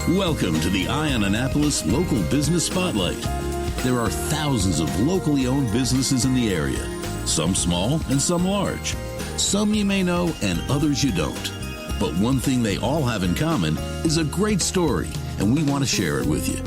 Welcome to the Eye on Annapolis Local Business Spotlight. There are thousands of locally owned businesses in the area, some small and some large. Some you may know and others you don't. But one thing they all have in common is a great story, and we want to share it with you.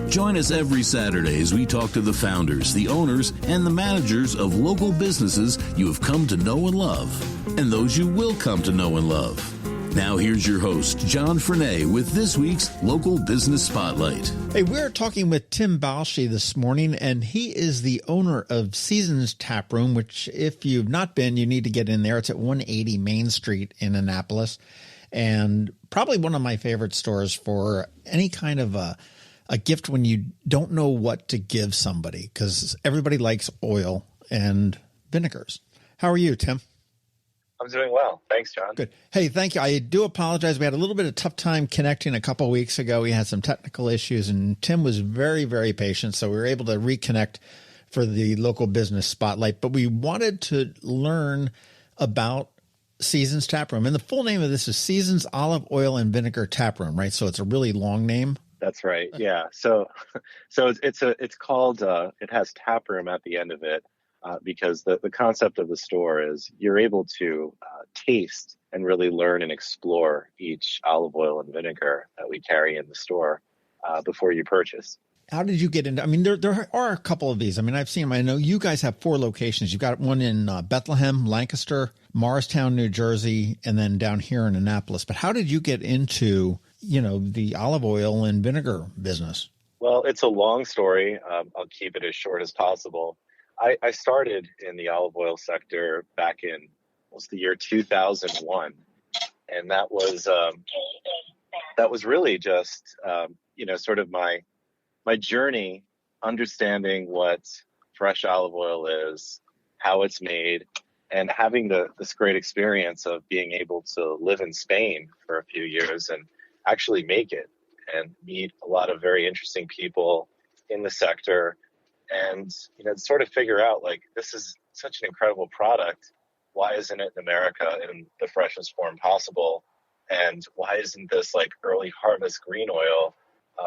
Join us every Saturday as we talk to the founders, the owners, and the managers of local businesses you have come to know and love, and those you will come to know and love. Now here's your host, John Frenay, with this week's Local Business Spotlight. Hey, we're talking with Tim Balshi this morning, and he is the owner of Seasons Taproom, which if you've not been, you need to get in there. It's at 180 Main Street in Annapolis, and probably one of my favorite stores for any kind of a gift when you don't know what to give somebody, because everybody likes oil and vinegars. How are you, Tim? I'm doing well. Thanks, John. Good. Hey, thank you. I do apologize. We had a little bit of tough time connecting a couple of weeks ago. We had some technical issues, and Tim was very, very patient, so we were able to reconnect for the Local Business Spotlight. But we wanted to learn about Seasons Taproom. And the full name of this is Seasons Olive Oil and Vinegar Taproom, right? So it's a really long name. That's right. Yeah. So it's called, it has taproom at the end of it, because the concept of the store is you're able to taste and really learn and explore each olive oil and vinegar that we carry in the store before you purchase. How did you get into, I mean, there are a couple of these. I mean, I've seen them. I know you guys have 4 locations. You've got one in Bethlehem, Lancaster, Morristown, New Jersey, and then down here in Annapolis. But how did you get into, the olive oil and vinegar business? Well, it's a long story. I'll keep it as short as possible. I started in the olive oil sector back in the year 2001. And that was really just, sort of my journey, understanding what fresh olive oil is, how it's made, and having this great experience of being able to live in Spain for a few years and actually make it and meet a lot of very interesting people in the sector and, sort of figure out, like, this is such an incredible product. Why isn't it in America in the freshest form possible? And why isn't this like early harvest green oil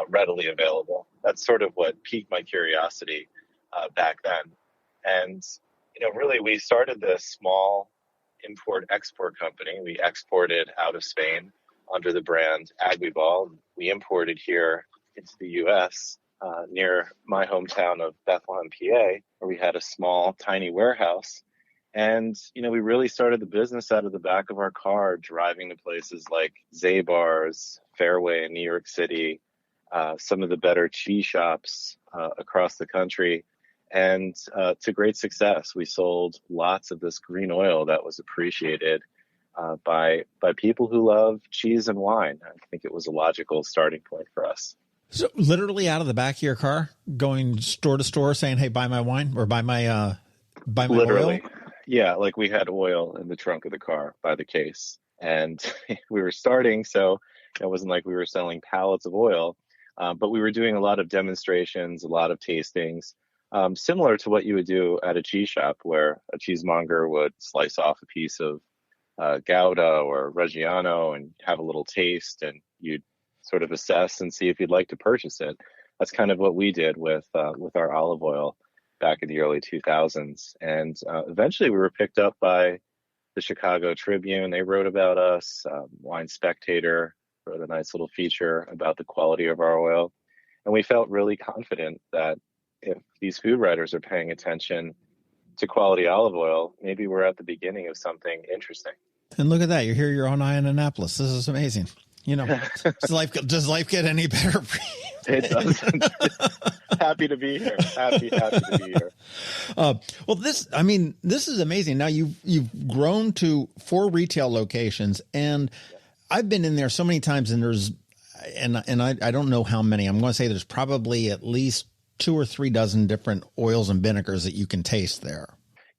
readily available? That's sort of what piqued my curiosity back then. And, really we started this small import-export company. We exported out of Spain under the brand Aguibal. We imported here into the U.S. Near my hometown of Bethlehem, PA, where we had a small, tiny warehouse. And, we really started the business out of the back of our car, driving to places like Zabar's, Fairway in New York City, some of the better cheese shops across the country. And to great success, we sold lots of this green oil that was appreciated by people who love cheese and wine. I think it was a logical starting point for us. So literally out of the back of your car, going store to store saying, hey, buy my wine or buy my literally. oil? Yeah, like we had oil in the trunk of the car by the case. And we were starting, so it wasn't like we were selling pallets of oil, but we were doing a lot of demonstrations, a lot of tastings, similar to what you would do at a cheese shop where a cheesemonger would slice off a piece of Gouda or Reggiano and have a little taste, and you'd sort of assess and see if you'd like to purchase it. That's kind of what we did with our olive oil back in the early 2000s. And eventually we were picked up by the Chicago Tribune. They wrote about us. Wine Spectator wrote a nice little feature about the quality of our oil. And we felt really confident that if these food writers are paying attention to quality olive oil, maybe we're at the beginning of something interesting. And look at that. You're here, you're on Eye in Annapolis. This is amazing. Does life get any better? It doesn't. Happy to be here. Happy to be here. Well, this is amazing. Now you've grown to 4 retail locations, and I've been in there so many times, and I don't know how many. I'm going to say there's probably at least 2 or 3 dozen different oils and vinegars that you can taste there.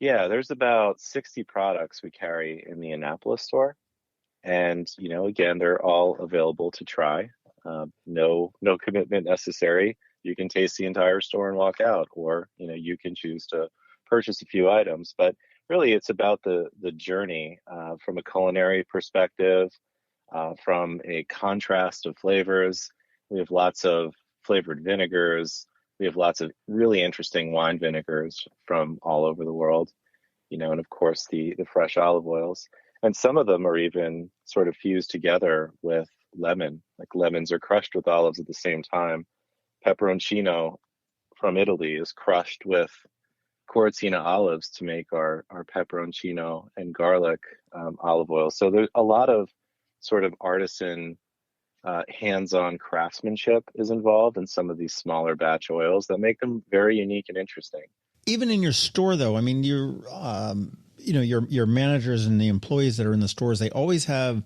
Yeah, there's about 60 products we carry in the Annapolis store. And, again, they're all available to try. No commitment necessary. You can taste the entire store and walk out, or, you can choose to purchase a few items. But really, it's about the journey from a culinary perspective, from a contrast of flavors, We have lots of flavored vinegars. We have lots of really interesting wine vinegars from all over the world, and of course the fresh olive oils. And some of them are even sort of fused together with lemon, like lemons are crushed with olives at the same time. Peperoncino from Italy is crushed with Coratina olives to make our peperoncino and garlic olive oil. So there's a lot of sort of artisan, hands-on craftsmanship is involved in some of these smaller batch oils that make them very unique and interesting. Even in your store, though, I mean, your managers and the employees that are in the stores, they always have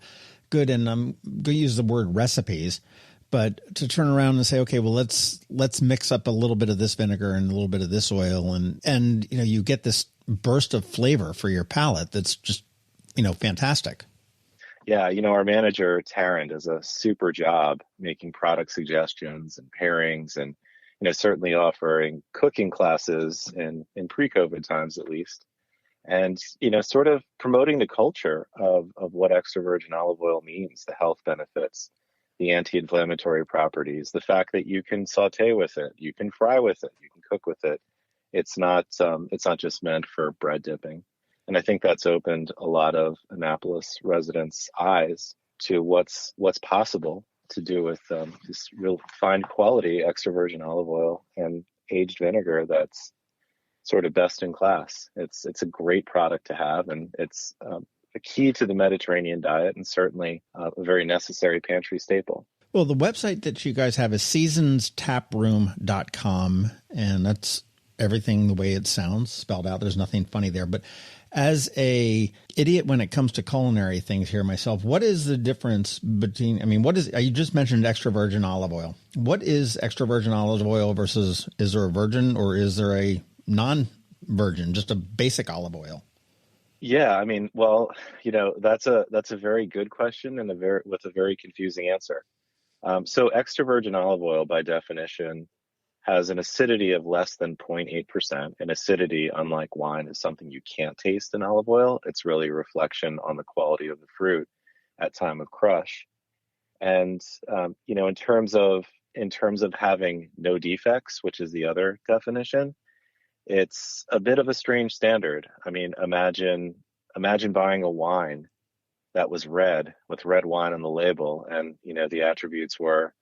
good, and I'm going to use the word recipes, but to turn around and say, okay, well, let's mix up a little bit of this vinegar and a little bit of this oil, and you get this burst of flavor for your palate that's just fantastic. Yeah, our manager Taryn does a super job making product suggestions and pairings, and certainly offering cooking classes in pre-COVID times at least, and sort of promoting the culture of what extra virgin olive oil means, the health benefits, the anti-inflammatory properties, the fact that you can saute with it, you can fry with it, you can cook with it. It's not just meant for bread dipping. And I think that's opened a lot of Annapolis residents' eyes to what's possible to do with this real fine quality extra virgin olive oil and aged vinegar that's sort of best in class. It's a great product to have, and it's a key to the Mediterranean diet, and certainly a very necessary pantry staple. Well, the website that you guys have is seasonstaproom.com, and that's everything the way it sounds spelled out. There's nothing funny there. But as a idiot when it comes to culinary things here myself, what is the difference between, you just mentioned extra virgin olive oil. What is extra virgin olive oil versus, is there a virgin or is there a non-virgin, just a basic olive oil? Yeah, that's a very good question and with a very confusing answer. So extra virgin olive oil, by definition, has an acidity of less than 0.8%. And acidity, unlike wine, is something you can't taste in olive oil. It's really a reflection on the quality of the fruit at time of crush. And in terms of having no defects, which is the other definition, it's a bit of a strange standard. Imagine buying a wine that was red with red wine on the label, and the attributes were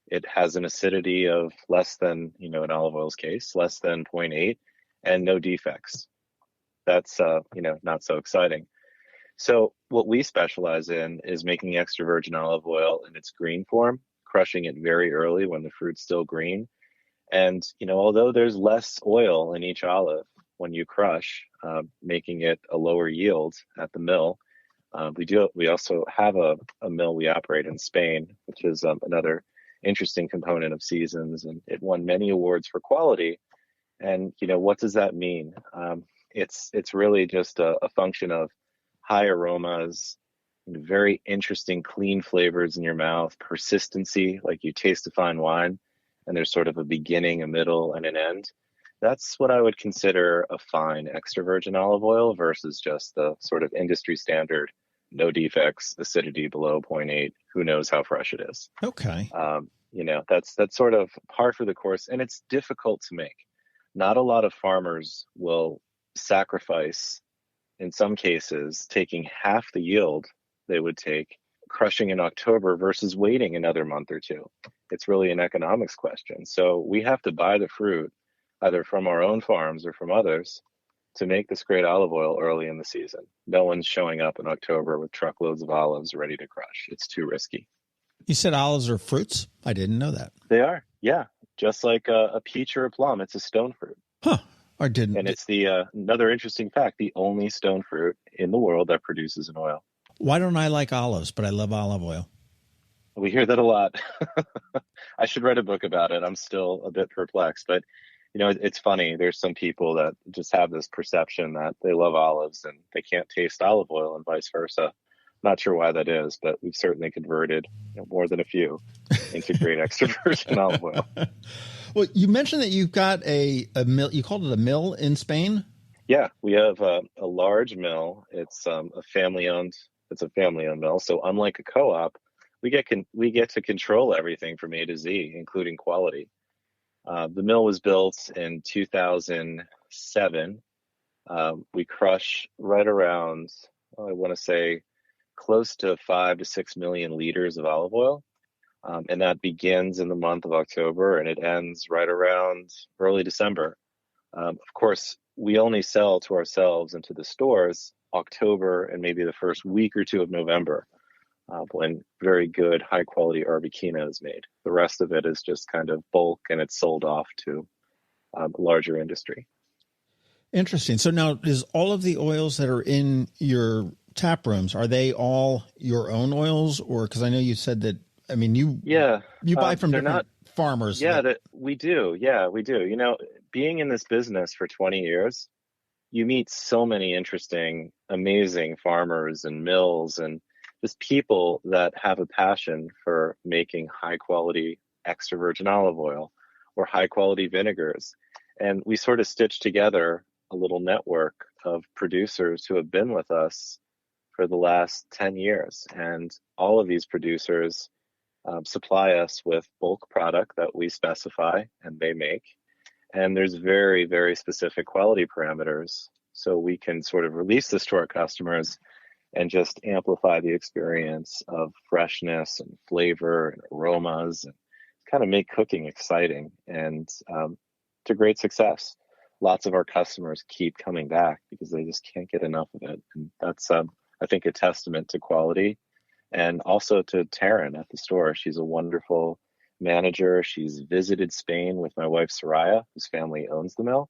it has an acidity of less than, in olive oil's case, less than 0.8, and no defects. That's not so exciting. So what we specialize in is making extra virgin olive oil in its green form, crushing it very early when the fruit's still green. And, although there's less oil in each olive when you crush, making it a lower yield at the mill, we also have a mill we operate in Spain, which is another interesting component of Seasons, and it won many awards for quality. And, what does that mean? It's really just a function of high aromas, very interesting, clean flavors in your mouth, persistency, like you taste a fine wine, and there's sort of a beginning, a middle, and an end. That's what I would consider a fine extra virgin olive oil versus just the sort of industry standard, no defects, acidity below 0.8. Who knows how fresh it is? Okay. That's sort of par for the course, and it's difficult to make. Not a lot of farmers will sacrifice, in some cases, taking half the yield they would take crushing in October versus waiting another month or two. It's really an economics question. So we have to buy the fruit either from our own farms or from others to make this great olive oil early in the season. No one's showing up in October with truckloads of olives ready to crush. It's too risky. You said olives are fruits? I didn't know that. They are, yeah. Just like a peach or a plum, it's a stone fruit. Huh. I didn't. And it's another interesting fact, the only stone fruit in the world that produces an oil. Why don't I like olives, but I love olive oil? We hear that a lot. I should write a book about it. I'm still a bit perplexed, but it's funny. There's some people that just have this perception that they love olives and they can't taste olive oil and vice versa. Not sure why that is, but we've certainly converted more than a few into great extra virgin olive oil. Well, you mentioned that you've got a mill. You called it a mill in Spain? Yeah, we have a large mill. It's a family-owned mill. So unlike a co-op, we get to control everything from A to Z, including quality. The mill was built in 2007. We crush right around, I want to say, close to 5 to 6 million liters of olive oil. And that begins in the month of October and it ends right around early December. Of course, we only sell to ourselves and to the stores October and maybe the first week or two of November, when very good, high quality Arbequina is made. The rest of it is just kind of bulk and it's sold off to larger industry. Interesting. So now, is all of the oils that are in your tap rooms, are they all your own oils? Or, because I know you said that, I mean, you buy from different farmers. Yeah, we do. Yeah, we do. Being in this business for 20 years, you meet so many interesting, amazing farmers and mills and just people that have a passion for making high quality extra virgin olive oil or high quality vinegars. And we sort of stitch together a little network of producers who have been with us for the last 10 years. And all of these producers supply us with bulk product that we specify and they make. And there's very, very specific quality parameters. So we can sort of release this to our customers and just amplify the experience of freshness and flavor and aromas and kind of make cooking exciting and to great success. Lots of our customers keep coming back because they just can't get enough of it. And that's, I think, a testament to quality and also to Taryn at the store. She's a wonderful manager. She's visited Spain with my wife, Soraya, whose family owns the mill.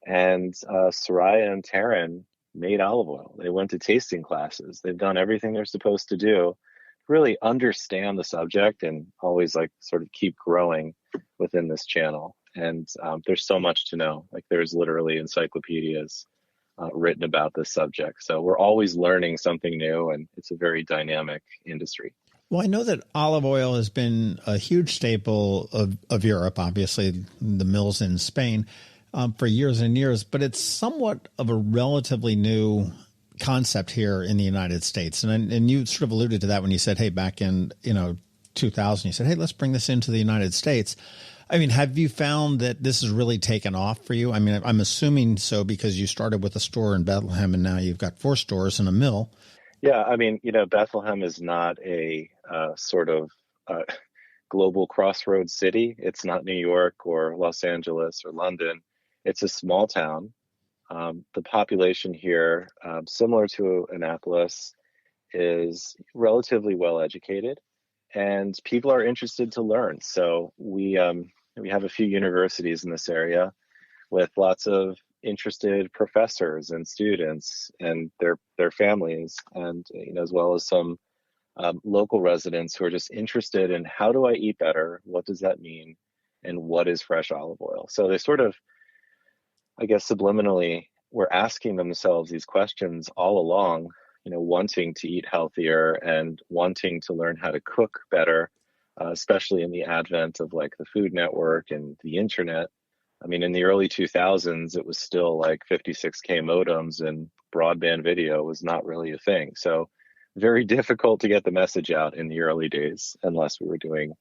And Soraya and Taryn made olive oil. They went to tasting classes. They've done everything they're supposed to do, really understand the subject and always like sort of keep growing within this channel. And there's so much to know. Like there's literally encyclopedias written about this subject. So we're always learning something new and it's a very dynamic industry. Well, I know that olive oil has been a huge staple of Europe, obviously the mills in Spain, for years and years, but it's somewhat of a relatively new concept here in the United States. And you sort of alluded to that when you said, hey, back in, 2000, you said, hey, let's bring this into the United States. I mean, have you found that this has really taken off for you? I mean, I'm assuming so because you started with a store in Bethlehem and now you've got 4 stores and a mill. Yeah, I mean, Bethlehem is not a sort of global crossroads city. It's not New York or Los Angeles or London. It's a small town. The population here, similar to Annapolis, is relatively well educated, and people are interested to learn. So we have a few universities in this area with lots of interested professors and students and their families, and as well as some local residents who are just interested in how do I eat better? What does that mean? And what is fresh olive oil? So they sort of, I guess, subliminally were asking themselves these questions all along, wanting to eat healthier and wanting to learn how to cook better, especially in the advent of like the Food Network and the internet. I mean, in the early 2000s, it was still like 56K modems and broadband video was not really a thing. So very difficult to get the message out in the early days, unless we were doing,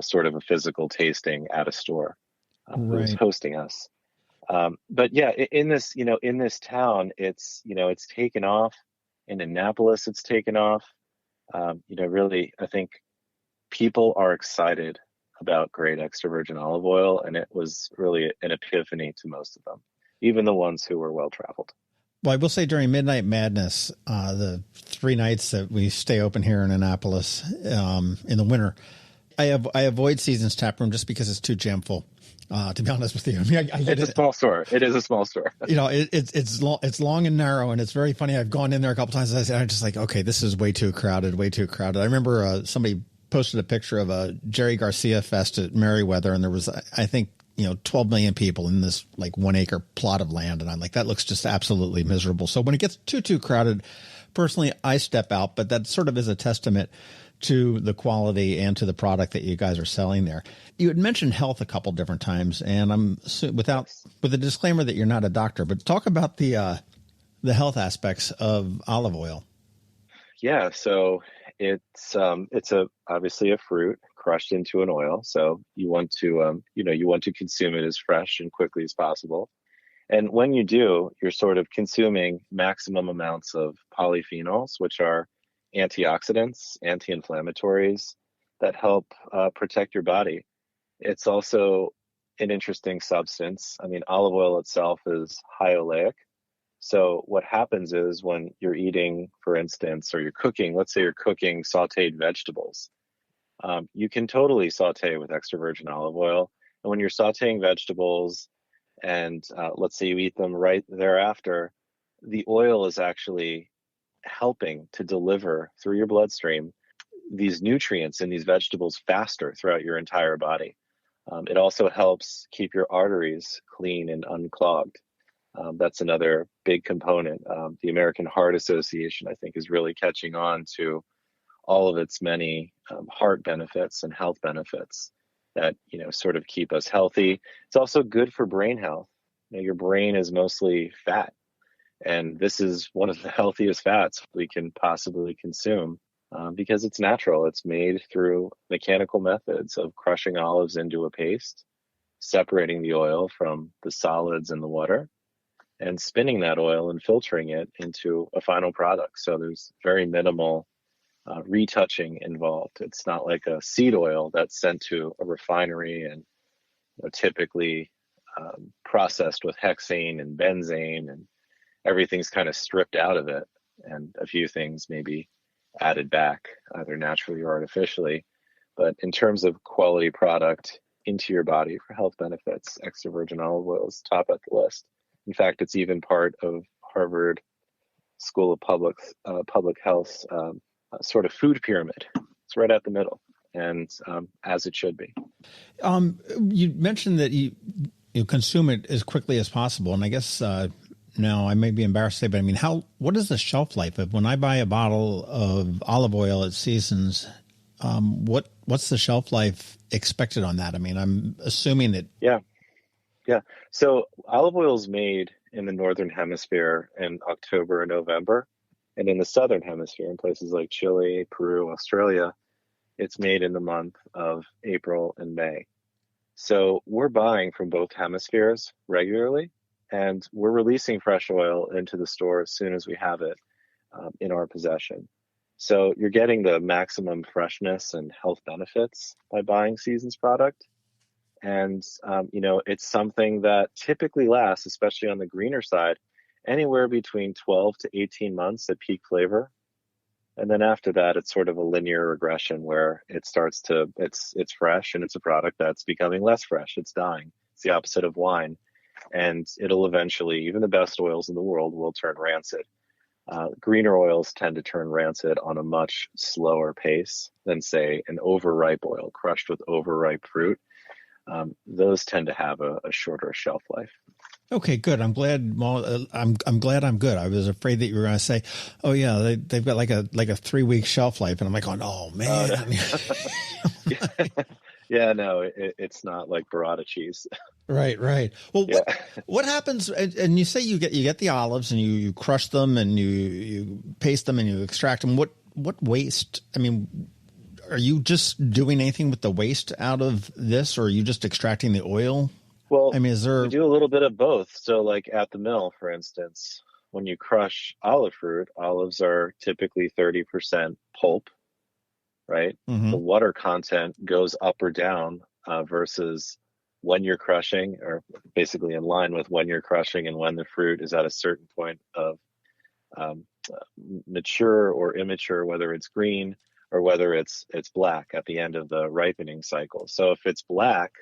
sort of a physical tasting at a store who was hosting us. But yeah, in this town, it's taken off. In Annapolis, it's taken off. Really, I think people are excited about great extra virgin olive oil, and it was really an epiphany to most of them, even the ones who were well traveled. Well, I will say during Midnight Madness, the 3 nights that we stay open here in Annapolis in the winter, I avoid Seasons Taproom just because it's too jam full. To be honest with you, I mean, it's a small store. It is a small store. It's long and narrow, and it's very funny. I've gone in there a couple times, and I'm just like, okay, this is way too crowded. I remember somebody posted a picture of a Jerry Garcia fest at Merriweather, and there was, I think, 12 million people in this like 1 acre plot of land, and I'm like, that looks just absolutely miserable. So when it gets too crowded, personally, I step out. But that sort of is a testament to the quality and to the product that you guys are selling there. You had mentioned health a couple different times, and I'm with a disclaimer that you're not a doctor, but talk about the health aspects of olive oil. Yeah, so It's obviously a fruit crushed into an oil. So you want to you want to consume it as fresh and quickly as possible. And when you do, you're sort of consuming maximum amounts of polyphenols, which are antioxidants, anti-inflammatories that help protect your body. It's also an interesting substance. I mean, olive oil itself is high oleic. So what happens is when you're eating, for instance, or you're cooking, let's say you're cooking sauteed vegetables, you can totally saute with extra virgin olive oil. And when you're sauteing vegetables and let's say you eat them right thereafter, the oil is actually helping to deliver through your bloodstream these nutrients in these vegetables faster throughout your entire body. It also helps keep your arteries clean and unclogged. That's another big component. The American Heart Association, I think, is really catching on to all of its many heart benefits and health benefits that sort of keep us healthy. It's also good for brain health. Your brain is mostly fat, and this is one of the healthiest fats we can possibly consume because it's natural. It's made through mechanical methods of crushing olives into a paste, separating the oil from the solids in the water, and spinning that oil and filtering it into a final product. So there's very minimal retouching involved. It's not like a seed oil that's sent to a refinery and typically processed with hexane and benzene, and everything's kind of stripped out of it, and a few things maybe added back either naturally or artificially. But in terms of quality product into your body for health benefits, extra virgin olive oil is top at the list. In fact, it's even part of Harvard School of Public Health's sort of food pyramid. It's right at the middle, and as it should be. You mentioned that you consume it as quickly as possible, and I guess now I may be embarrassed to say, but I mean, what is the shelf life of when I buy a bottle of olive oil at Seasons? What's the shelf life expected on that? I mean, I'm assuming that. Yeah. So olive oil is made in the Northern Hemisphere in October and November. And in the Southern Hemisphere, in places like Chile, Peru, Australia, it's made in the month of April and May. So we're buying from both hemispheres regularly, and we're releasing fresh oil into the store as soon as we have it in our possession. So you're getting the maximum freshness and health benefits by buying Seasons product. And, it's something that typically lasts, especially on the greener side, anywhere between 12 to 18 months at peak flavor. And then after that, it's sort of a linear regression where it starts to, it's fresh, and it's a product that's becoming less fresh. It's dying. It's the opposite of wine. And it'll eventually, even the best oils in the world will turn rancid. Greener oils tend to turn rancid on a much slower pace than, say, an overripe oil crushed with overripe fruit. Those tend to have a shorter shelf life. Okay, good. I'm glad. Well, I'm glad I'm good. I was afraid that you were going to say, "Oh yeah, they've got like a 3-week shelf life," and I'm like, "Oh no, man." Yeah, no, it's not like burrata cheese. Right. Well, Yeah. what happens? And you say you get the olives and you crush them and you paste them and you extract them. What waste? I mean, are you just doing anything with the waste out of this, or are you just extracting the oil? Well, I mean, we do a little bit of both. So like at the mill, for instance, when you crush olive fruit, olives are typically 30% pulp, right? Mm-hmm. The water content goes up or down versus when you're crushing, or basically in line with when you're crushing and when the fruit is at a certain point of mature or immature, whether it's green or whether it's black at the end of the ripening cycle. So if it's black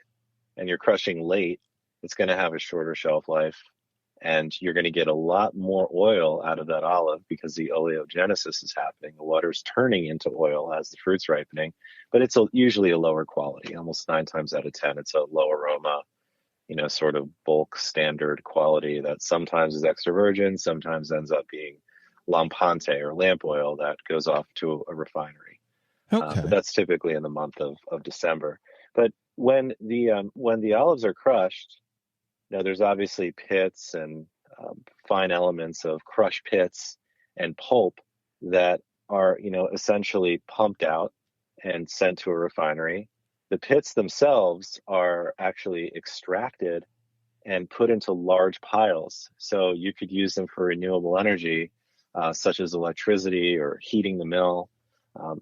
and you're crushing late, it's going to have a shorter shelf life, and you're going to get a lot more oil out of that olive because the oleogenesis is happening. The water's turning into oil as the fruit's ripening, but it's usually a lower quality. Almost 9 times out of 10, it's a low aroma, sort of bulk standard quality that sometimes is extra virgin, sometimes ends up being lampante or lamp oil that goes off to a refinery. Okay. But that's typically in the month of December. But when the olives are crushed, there's obviously pits and fine elements of crush pits and pulp that are, essentially pumped out and sent to a refinery. The pits themselves are actually extracted and put into large piles. So you could use them for renewable energy, such as electricity or heating the mill,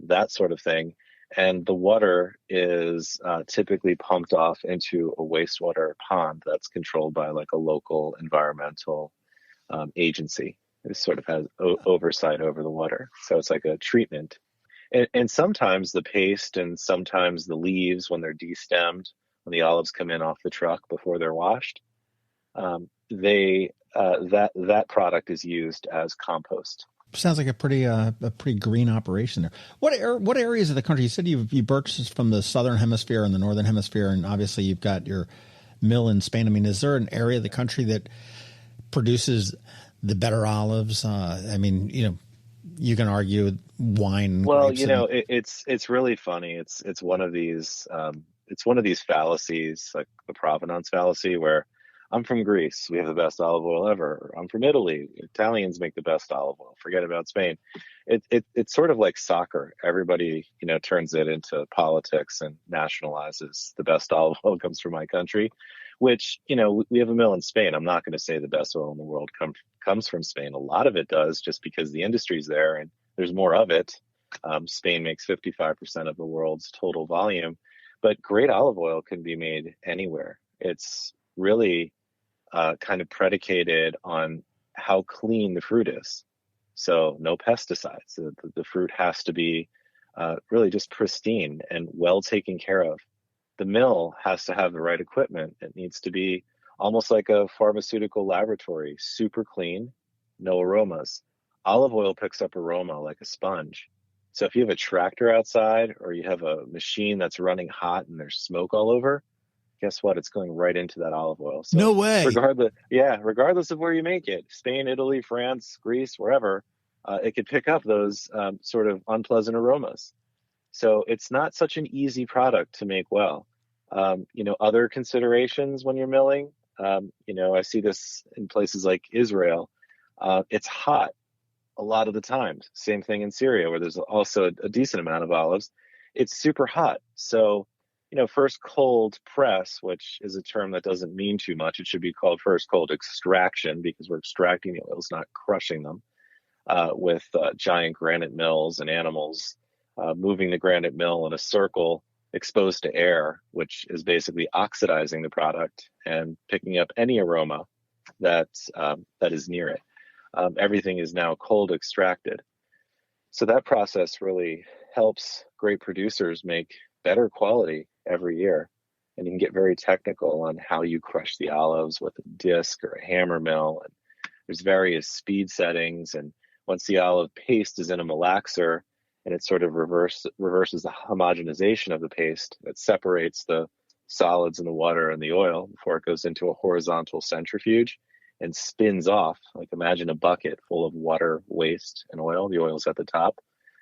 that sort of thing. And the water is typically pumped off into a wastewater pond that's controlled by like a local environmental agency. It sort of has oversight over the water. So it's like a treatment. And sometimes the paste and sometimes the leaves, when they're destemmed, when the olives come in off the truck before they're washed, that product is used as compost. Sounds like a pretty green operation there. What areas of the country? You said you purchased from the southern hemisphere and the northern hemisphere, and obviously you've got your mill in Spain. I mean, is there an area of the country that produces the better olives? You can argue wine. Well, it's really funny. It's one of these fallacies, like the provenance fallacy, where I'm from Greece, we have the best olive oil ever. I'm from Italy, Italians make the best olive oil. Forget about Spain. It's sort of like soccer. Everybody, turns it into politics and nationalizes the best olive oil comes from my country, which, we have a mill in Spain. I'm not going to say the best oil in the world comes from Spain. A lot of it does, just because the industry's there and there's more of it. Spain makes 55% of the world's total volume, but great olive oil can be made anywhere. It's really kind of predicated on how clean the fruit is. So no pesticides. The fruit has to be really just pristine and well taken care of. The mill has to have the right equipment. It needs to be almost like a pharmaceutical laboratory, super clean, no aromas. Olive oil picks up aroma like a sponge. So if you have a tractor outside or you have a machine that's running hot and there's smoke all over, guess what? It's going right into that olive oil. So no way. Regardless of where you make it, Spain, Italy, France, Greece, wherever, it could pick up those sort of unpleasant aromas. So it's not such an easy product to make well. Other considerations when you're milling, I see this in places like Israel. It's hot a lot of the time. Same thing in Syria, where there's also a decent amount of olives. It's super hot. So first cold press, which is a term that doesn't mean too much. It should be called first cold extraction, because we're extracting the oils, not crushing them with giant granite mills and animals moving the granite mill in a circle exposed to air, which is basically oxidizing the product and picking up any aroma that is near it. Everything is now cold extracted. So that process really helps great producers make better quality every year. And you can get very technical on how you crush the olives with a disc or a hammer mill. And there's various speed settings. And once the olive paste is in a malaxer and it sort of reverses the homogenization of the paste, that separates the solids in the water and the oil before it goes into a horizontal centrifuge and spins off. Like, imagine a bucket full of water, waste, and oil. The oil's at the top.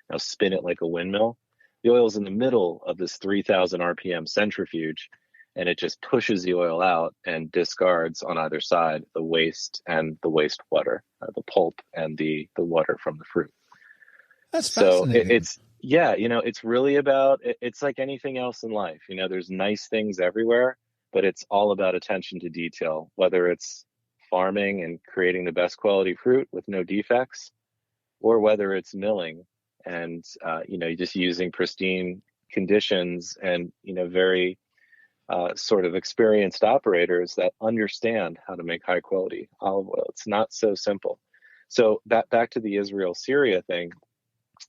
Now spin it like a windmill. The oil's in the middle of this 3,000 RPM centrifuge, and it just pushes the oil out and discards on either side the waste and the wastewater, the pulp and the water from the fruit. That's fascinating. It's really about, it's like anything else in life. There's nice things everywhere, but it's all about attention to detail, whether it's farming and creating the best quality fruit with no defects, or whether it's milling and just using pristine conditions and very sort of experienced operators that understand how to make high quality olive oil. It's not so simple. So back to the Israel-Syria thing.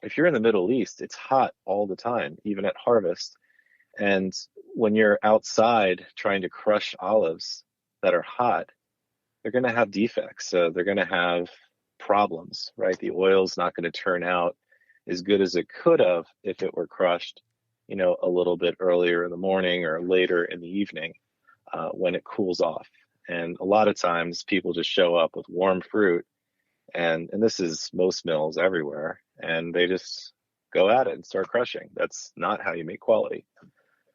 If you're in the Middle East, it's hot all the time, even at harvest. And when you're outside trying to crush olives that are hot, they're going to have defects. So they're going to have problems, right? The oil's not going to turn out as good as it could have if it were crushed, a little bit earlier in the morning or later in the evening when it cools off. And a lot of times people just show up with warm fruit, and this is most mills everywhere, and they just go at it and start crushing. That's not how you make quality.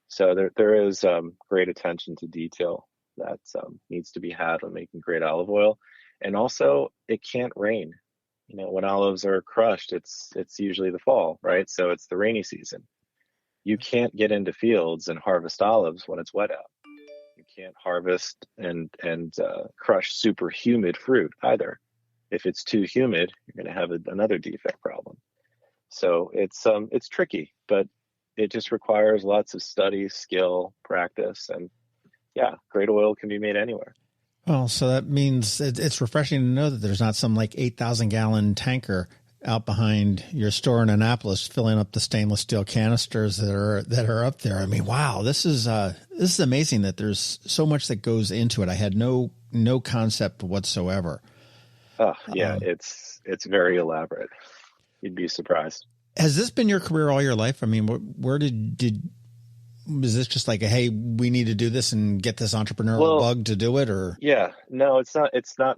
So there is great attention to detail that needs to be had when making great olive oil. And also, it can't rain. When olives are crushed, it's usually the fall, right? So it's the rainy season. You can't get into fields and harvest olives when it's wet out. You can't harvest and crush super humid fruit either. If it's too humid, you're going to have another defect problem. So it's tricky, but it just requires lots of study, skill, practice, and yeah, great oil can be made anywhere. Well, so that means it's refreshing to know that there's not some like 8,000-gallon tanker out behind your store in Annapolis filling up the stainless steel canisters that are up there. I mean, wow, this is amazing that there's so much that goes into it. I had no concept whatsoever. Oh, yeah, it's very elaborate. You'd be surprised. Has this been your career all your life? I mean, where was this just like, hey, we need to do this and get this entrepreneurial bug to do it? Or yeah, no, it's not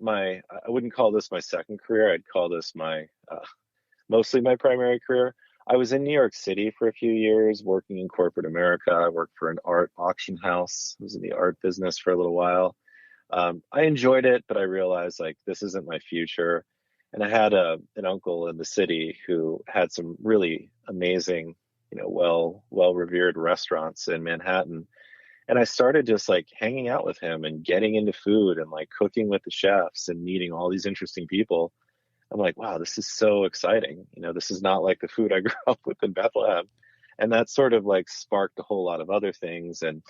I wouldn't call this my second career. I'd call this my mostly my primary career. I was in New York City for a few years working in corporate America. I worked for an art auction house. I was in the art business for a little while. I enjoyed it, but I realized like this isn't my future. And I had an uncle in the city who had some really amazing, well revered restaurants in Manhattan. And I started just like hanging out with him and getting into food and like cooking with the chefs and meeting all these interesting people. I'm like, wow, this is so exciting. This is not like the food I grew up with in Bethlehem. And that sort of like sparked a whole lot of other things. And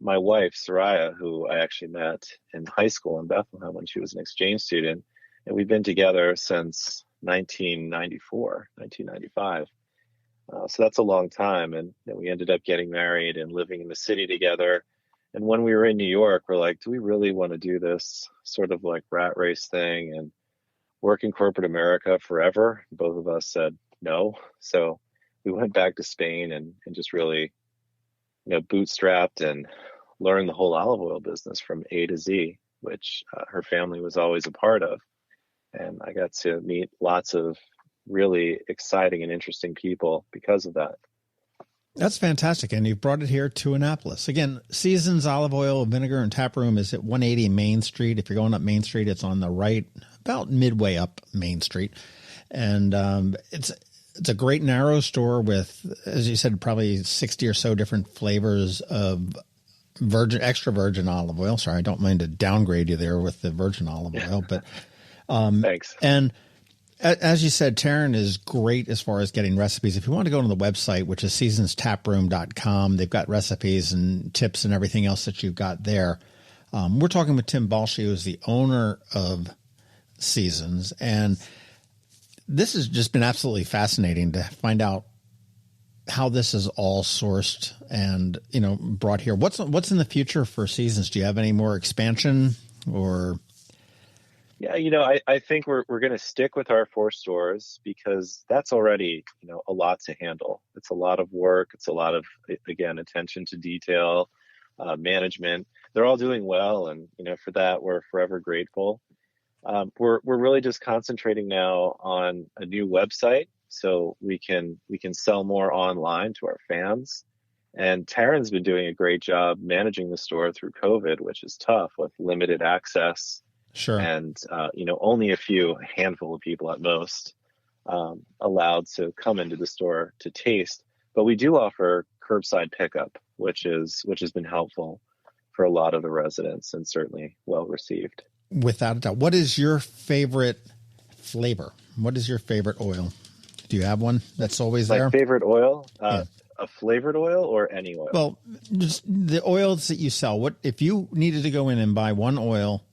my wife, Soraya, who I actually met in high school in Bethlehem when she was an exchange student, and we've been together since 1995. So that's a long time. And we ended up getting married and living in the city together. And when we were in New York, we're like, do we really want to do this sort of like rat race thing and work in corporate America forever? Both of us said no. So we went back to Spain and just really, bootstrapped and learned the whole olive oil business from A to Z, which her family was always a part of. And I got to meet lots of really exciting and interesting people because of that. That's fantastic. And you've brought it here to Annapolis. Again, Seasons Olive Oil, Vinegar, and Taproom is at 180 Main Street. If you're going up Main Street, it's on the right, about midway up Main Street. And it's a great narrow store with, as you said, probably 60 or so different flavors of extra virgin olive oil. Sorry, I don't mean to downgrade you there with the virgin olive oil, but thanks. And as you said, Taryn is great as far as getting recipes. If you want to go to the website, which is seasonstaproom.com, they've got recipes and tips and everything else that you've got there. We're talking with Tim Balshi, who's the owner of Seasons. And this has just been absolutely fascinating to find out how this is all sourced and, brought here. What's in the future for Seasons? Do you have any more expansion or? Yeah, I think we're going to stick with our 4 stores because that's already, a lot to handle. It's a lot of work. It's a lot of, again, attention to detail, management. They're all doing well. And, for that, we're forever grateful. We're really just concentrating now on a new website so we can sell more online to our fans. And Taryn's been doing a great job managing the store through COVID, which is tough with limited access. Sure. And, only a handful of people at most allowed to come into the store to taste. But we do offer curbside pickup, which has been helpful for a lot of the residents and certainly well received. Without a doubt. What is your favorite flavor? What is your favorite oil? Do you have one that's always there? My favorite oil? Yeah. A flavored oil or any oil? Well, just the oils that you sell. What if you needed to go in and buy one oil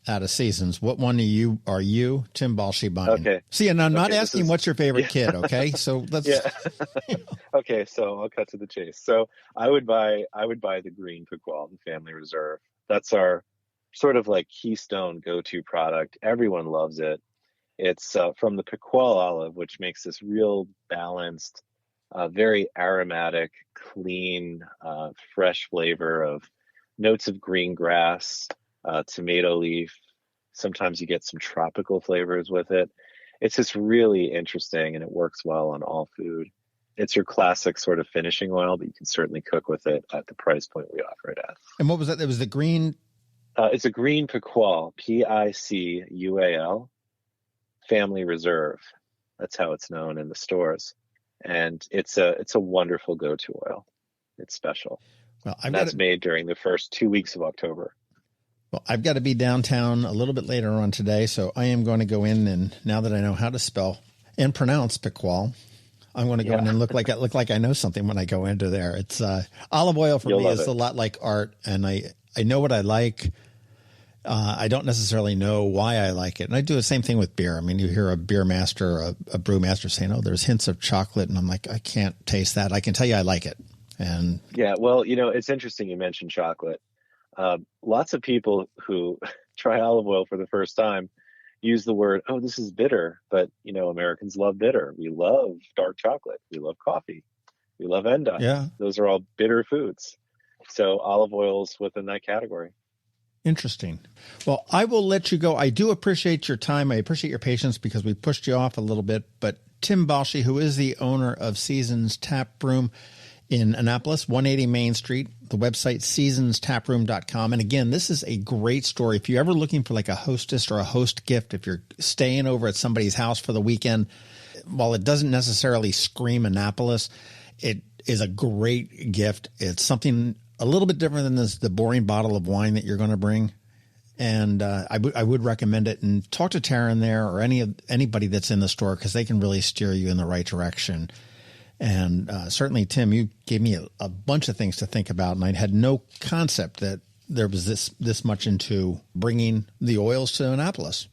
out of Seasons, what one are you, Tim Balshi, buying? Okay. See, and I'm not asking what's your favorite kid, okay? So let's. Yeah. Okay, so I'll cut to the chase. So I would buy the green Pequal, the Family Reserve. That's our sort of like keystone go-to product. Everyone loves it. It's from the Pequal olive, which makes this real balanced, very aromatic, clean, fresh flavor of notes of green grass, tomato leaf. Sometimes you get some tropical flavors with it. It's just really interesting and it works well on all food. It's your classic sort of finishing oil, but you can certainly cook with it at the price point we offer it at. And what was that? It was the green. It's a green Pequal, Picual. Family Reserve. That's how it's known in the stores. And it's a wonderful go-to oil. It's special. Well, that's made during the first 2 weeks of October. Well, I've got to be downtown a little bit later on today, so I am going to go in, and now that I know how to spell and pronounce Piqual, I'm going to go in and look like I know something when I go into there. It's olive oil for me is a lot like art, and I know what I like. I don't necessarily know why I like it. And I do the same thing with beer. I mean, you hear a beer master or a brew master saying, oh, there's hints of chocolate. And I'm like, I can't taste that. I can tell you I like it. And yeah, well, it's interesting you mentioned chocolate. Lots of people who try olive oil for the first time use the word, oh, this is bitter. But, Americans love bitter. We love dark chocolate. We love coffee. We love endive. Yeah. Those are all bitter foods. So olive oil's within that category. Interesting. Well, I will let you go. I do appreciate your time. I appreciate your patience because we pushed you off a little bit. But Tim Balshi, who is the owner of Seasons Taproom in Annapolis, 180 Main Street, the website seasonstaproom.com. And again, this is a great story. If you're ever looking for like a hostess or a host gift, if you're staying over at somebody's house for the weekend, while it doesn't necessarily scream Annapolis, it is a great gift. It's something a little bit different than the boring bottle of wine that you're going to bring. And I would recommend it. And talk to Taryn there or anybody that's in the store because they can really steer you in the right direction. And certainly, Tim, you gave me a bunch of things to think about. And I had no concept that there was this much into bringing the oils to Annapolis.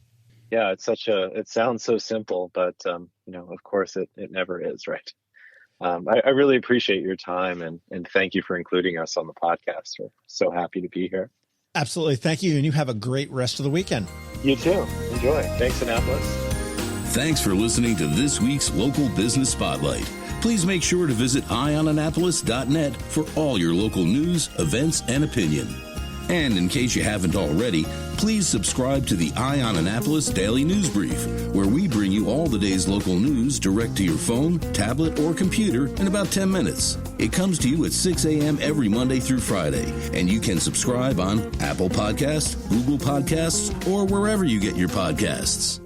Yeah, it sounds so simple, but, of course it never is, right? I really appreciate your time and thank you for including us on the podcast. We're so happy to be here. Absolutely. Thank you. And you have a great rest of the weekend. You too. Enjoy. Thanks, Annapolis. Thanks for listening to this week's Local Business Spotlight. Please make sure to visit eyeonannapolis.net for all your local news, events, and opinion. And in case you haven't already, please subscribe to the Eye on Annapolis Daily News Brief, where we bring you all the day's local news direct to your phone, tablet, or computer in about 10 minutes. It comes to you at 6 a.m. every Monday through Friday, and you can subscribe on Apple Podcasts, Google Podcasts, or wherever you get your podcasts.